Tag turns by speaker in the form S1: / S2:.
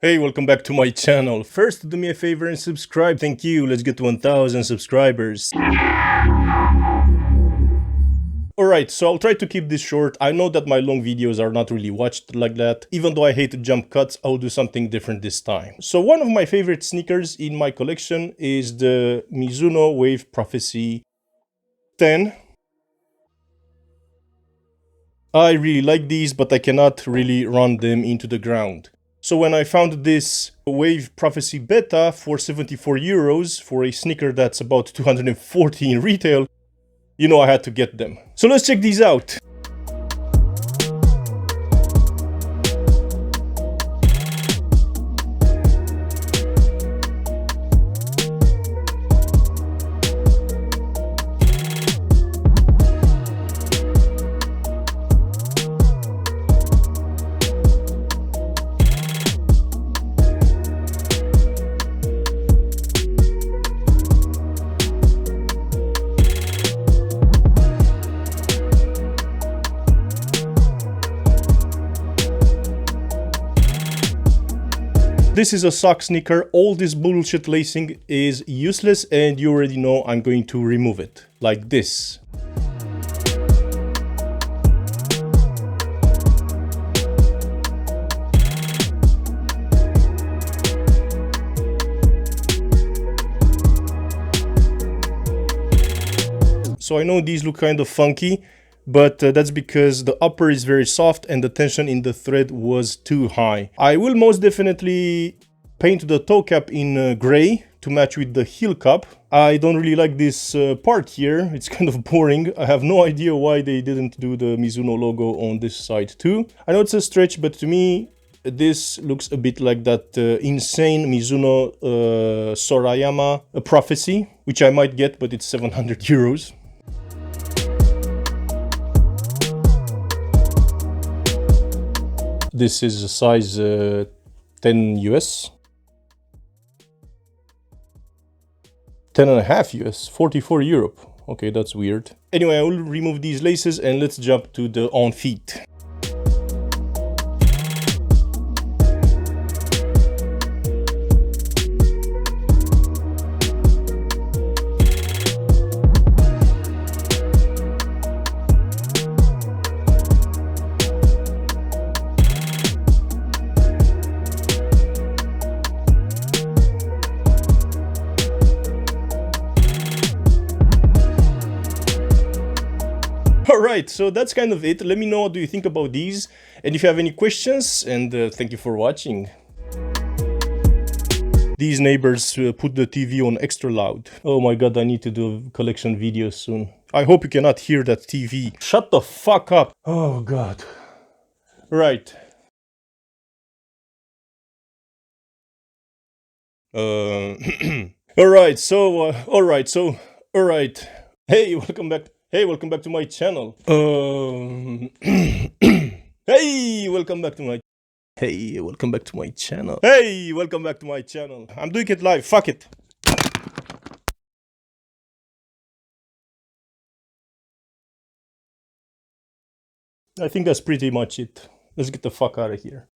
S1: Hey, welcome back to my channel. First, do me a favor and subscribe. Thank you. Let's get to 1000 subscribers. Alright, so I'll try to keep this short. I know that my long videos are not really watched like that. Even though I hate jump cuts, I'll do something different this time. So one of my favorite sneakers in my collection is the Mizuno Wave Prophecy 10. I really like these, but I cannot really run them into the ground. So when I found this Wave Prophecy Beta for 74 euros for a sneaker that's about 240 in retail, you know I had to get them. So let's check these out. This is a sock sneaker. All this bullshit lacing is useless and you already know I'm going to remove it. Like this. So I know these look kind of funky, but that's because the upper is very soft and the tension in the thread was too high. I will most definitely paint the toe cap in gray to match with the heel cup. I don't really like this part here, it's kind of boring. I have no idea why they didn't do the Mizuno logo on this side too. I know it's a stretch, but to me this looks a bit like that insane Mizuno Sorayama Prophecy, which I might get, but it's 700 euros. This is a size 10 US. 10.5 US, 44 Europe. Okay, that's weird. Anyway, I will remove these laces and let's jump to the on feet. Alright, so that's kind of it. Let me know what do you think about these and if you have any questions, and thank you for watching. These neighbors put the TV on extra loud. Oh my god, I need to do a collection video soon. I hope you cannot hear that TV. Shut the fuck up. Oh god. Right. Alright, Hey, welcome back. Hey, welcome back to my channel. Hey, welcome back to my Hey, welcome back to my channel. Hey, welcome back to my channel. I'm doing it live. Fuck it. I think that's pretty much it. Let's get the fuck out of here.